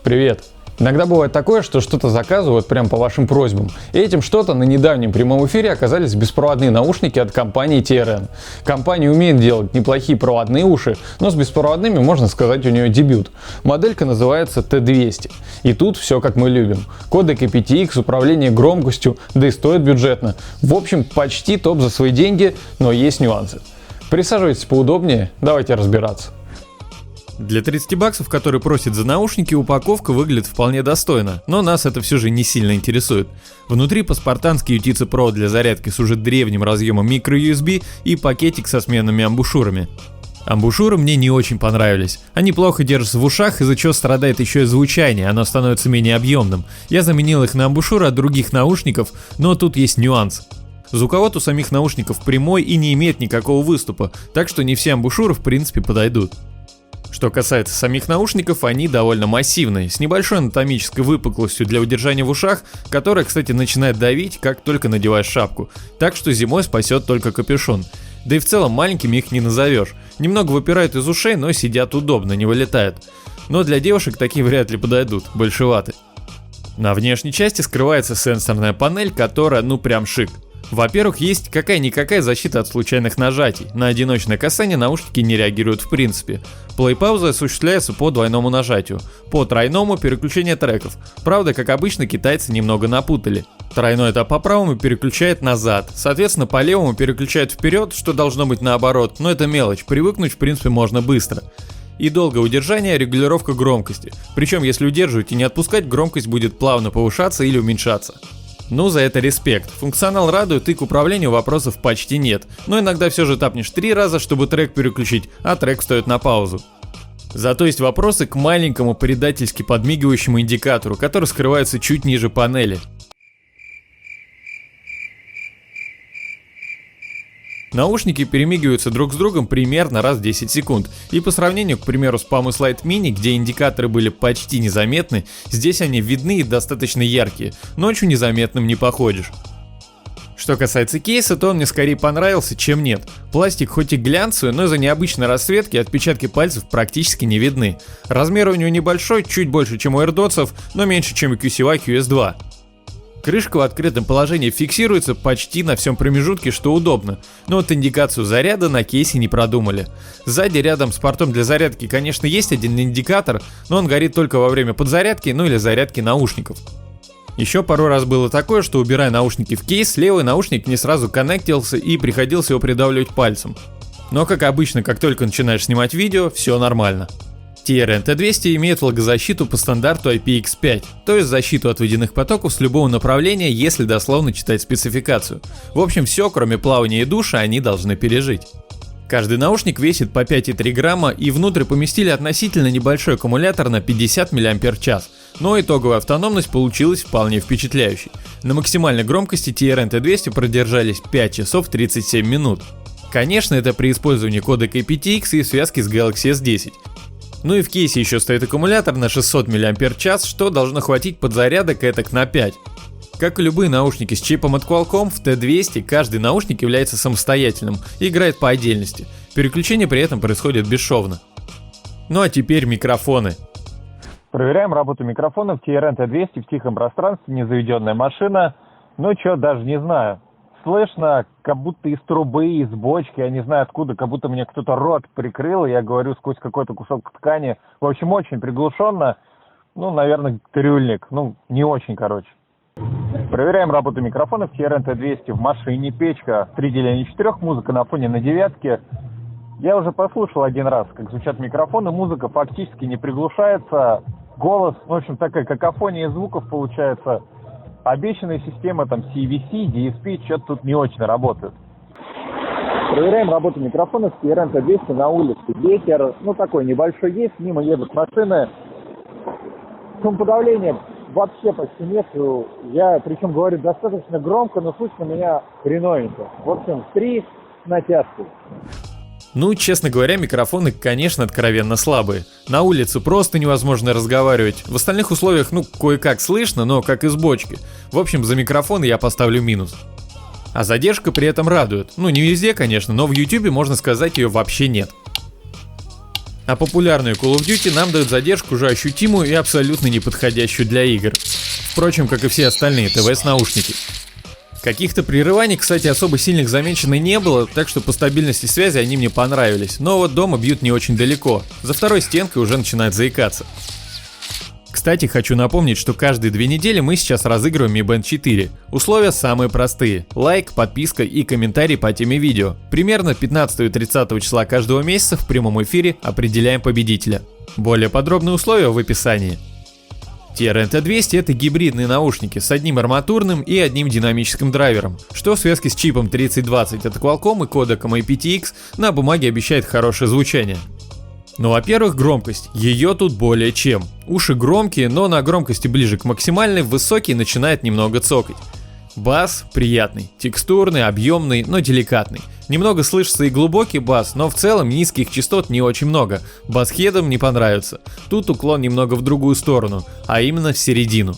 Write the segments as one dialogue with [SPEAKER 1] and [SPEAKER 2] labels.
[SPEAKER 1] Привет! Иногда бывает такое, что что-то заказывают прямо по вашим просьбам. И этим что-то на недавнем прямом эфире оказались беспроводные наушники от компании TRN. Компания умеет делать неплохие проводные уши, но с беспроводными, можно сказать, у нее дебют. Моделька называется T200. И тут все как мы любим. Кодек aptX, управление громкостью, да и стоит бюджетно. В общем, почти топ за свои деньги, но есть нюансы. Присаживайтесь поудобнее, давайте разбираться.
[SPEAKER 2] Для 30 баксов, которые просят за наушники, упаковка выглядит вполне достойно, но нас это все же не сильно интересует. Внутри по-спартански ютица-провод для зарядки с уже древним разъемом micro-USB и пакетик со сменными амбушюрами. Амбушюры мне не очень понравились. Они плохо держатся в ушах, из-за чего страдает еще и звучание, оно становится менее объемным. Я заменил их на амбушюры от других наушников, но тут есть нюанс. Звуковод у самих наушников прямой и не имеет никакого выступа, так что не все амбушюры в принципе подойдут. Что касается самих наушников, они довольно массивные, с небольшой анатомической выпуклостью для удержания в ушах, которая, кстати, начинает давить, как только надеваешь шапку, так что зимой спасет только капюшон. Да и в целом маленькими их не назовешь. Немного выпирают из ушей, но сидят удобно, не вылетают. Но для девушек такие вряд ли подойдут, большеваты. На внешней части скрывается сенсорная панель, которая прям шик. Во-первых, есть какая-никакая защита от случайных нажатий. На одиночное касание наушники не реагируют в принципе. Плей-пауза осуществляется по двойному нажатию. По тройному — переключение треков. Правда, как обычно, китайцы немного напутали. Тройной этап по правому переключает назад. Соответственно, по левому переключает вперед, что должно быть наоборот. Но это мелочь, привыкнуть в принципе можно быстро. И долгое удержание — регулировка громкости. Причем, если удерживать и не отпускать, громкость будет плавно повышаться или уменьшаться. За это респект. Функционал радует и к управлению вопросов почти нет. Но иногда все же тапнешь 3 раза, чтобы трек переключить, а трек встает на паузу. Зато есть вопросы к маленькому предательски подмигивающему индикатору, который скрывается чуть ниже панели. Наушники перемигиваются друг с другом примерно раз в 10 секунд, и по сравнению, к примеру, с Palm Slide Mini, где индикаторы были почти незаметны, здесь они видны и достаточно яркие, ночью незаметным не походишь. Что касается кейса, то он мне скорее понравился, чем нет. Пластик хоть и глянцевый, но из-за необычной расцветки отпечатки пальцев практически не видны. Размер у него небольшой, чуть больше, чем у AirDots'ов, но меньше, чем у QCY QS2. Крышка в открытом положении фиксируется почти на всем промежутке, что удобно, но вот индикацию заряда на кейсе не продумали. Сзади рядом с портом для зарядки, конечно, есть один индикатор, но он горит только во время подзарядки, или зарядки наушников. Еще пару раз было такое, что убирая наушники в кейс, левый наушник не сразу коннектился и приходилось его придавливать пальцем. Но как обычно, как только начинаешь снимать видео, все нормально. TRN T200 имеет влагозащиту по стандарту IPX5, то есть защиту от водяных потоков с любого направления, если дословно читать спецификацию. В общем, все, кроме плавания и душа, они должны пережить. Каждый наушник весит по 5,3 грамма и внутрь поместили относительно небольшой аккумулятор на 50 мАч, но итоговая автономность получилась вполне впечатляющей. На максимальной громкости TRN T200 продержались 5 часов 37 минут. Конечно, это при использовании кодека aptX и связки с Galaxy S10. И в кейсе еще стоит аккумулятор на 600 мАч, что должно хватить подзарядок этак на 5. Как и любые наушники с чипом от Qualcomm, в T200 каждый наушник является самостоятельным и играет по отдельности. Переключение при этом происходит бесшовно. А теперь микрофоны.
[SPEAKER 3] Проверяем работу микрофонов TRN T200 в тихом пространстве, незаведенная машина. Даже не знаю. Слышно, как будто из трубы, из бочки, я не знаю откуда, как будто мне кто-то рот прикрыл, я говорю сквозь какой-то кусок ткани. В общем, очень приглушенно. Наверное, трюльник. Не очень, короче. Проверяем работу микрофонов TRN T200 в машине. Печка 3:4, музыка на фоне на 9. Я уже послушал один раз, как звучат микрофоны. Музыка фактически не приглушается. Голос, в общем, такая какофония звуков получается. Обещанная система CVC, DSP, что-то тут не очень работает. Проверяем работу микрофонов TRN T200 на улице. Ветер, такой небольшой есть, мимо едут машины. Шумоподавления вообще почти нет. Я, причем, говорю достаточно громко, но слышно меня хреновенько. В общем, 3 с натяжкой.
[SPEAKER 2] Честно говоря, микрофоны, конечно, откровенно слабые. На улице просто невозможно разговаривать. В остальных условиях, кое-как слышно, но как из бочки. В общем, за микрофоны я поставлю минус. А задержка при этом радует. Не везде, конечно, но в YouTube, можно сказать, ее вообще нет. А популярные Call of Duty нам дают задержку уже ощутимую и абсолютно неподходящую для игр. Впрочем, как и все остальные ТВС-наушники. Каких-то прерываний, кстати, особо сильных замечено не было, так что по стабильности связи они мне понравились. Но вот дома бьют не очень далеко. За второй стенкой уже начинает заикаться. Кстати, хочу напомнить, что каждые 2 недели мы сейчас разыгрываем Mi Band 4. Условия самые простые. Лайк, подписка и комментарий по теме видео. Примерно 15 и 30 числа каждого месяца в прямом эфире определяем победителя. Более подробные условия в описании. TRN T200 — это гибридные наушники с одним арматурным и одним динамическим драйвером, что в связке с чипом 3020 от Qualcomm и кодеком aptX на бумаге обещает хорошее звучание. Ну, во-первых, громкость. Ее тут более чем. Уши громкие, но на громкости ближе к максимальной, высокий начинает немного цокать. Бас приятный, текстурный, объемный, но деликатный. Немного слышится и глубокий бас, но в целом низких частот не очень много. Басхедам не понравится. Тут уклон немного в другую сторону, а именно в середину.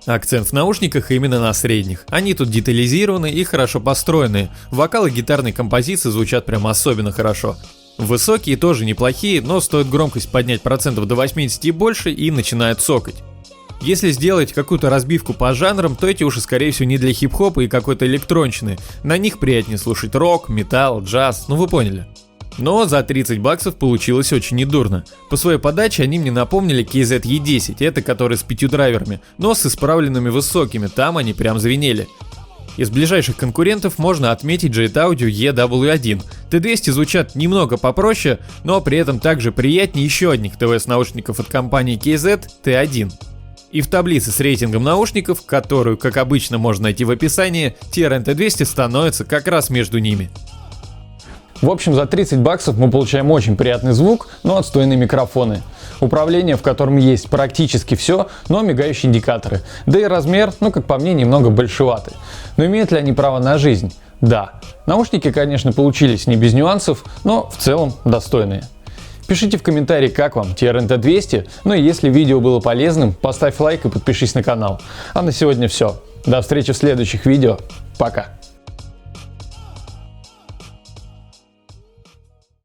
[SPEAKER 2] Акцент в наушниках именно на средних. Они тут детализированы и хорошо построенные. Вокалы гитарной композиции звучат прям особенно хорошо. Высокие тоже неплохие, но стоит громкость поднять процентов до 80 и больше и начинает цокать. Если сделать какую-то разбивку по жанрам, то эти уши скорее всего не для хип-хопа и какой-то электронщины. На них приятнее слушать рок, металл, джаз, ну вы поняли. Но за 30 баксов получилось очень недурно. По своей подаче они мне напомнили KZ-E10, это который с 5 драйверами, но с исправленными высокими, там они прям звенели. Из ближайших конкурентов можно отметить Jet Audio EW1. T200 звучат немного попроще, но при этом также приятнее еще одних ТВС-наушников от компании KZ T1. И в таблице с рейтингом наушников, которую, как обычно, можно найти в описании, TRN T200 становится как раз между ними.
[SPEAKER 1] В общем, за 30 баксов мы получаем очень приятный звук, но отстойные микрофоны. Управление, в котором есть практически все, но мигающие индикаторы. Да и размер, как по мне, немного большеватый. Но имеют ли они право на жизнь? Да. Наушники, конечно, получились не без нюансов, но в целом достойные. Пишите в комментарии, как вам TRN T200, ну и если видео было полезным, поставь лайк и подпишись на канал. А на сегодня все. До встречи в следующих видео. Пока.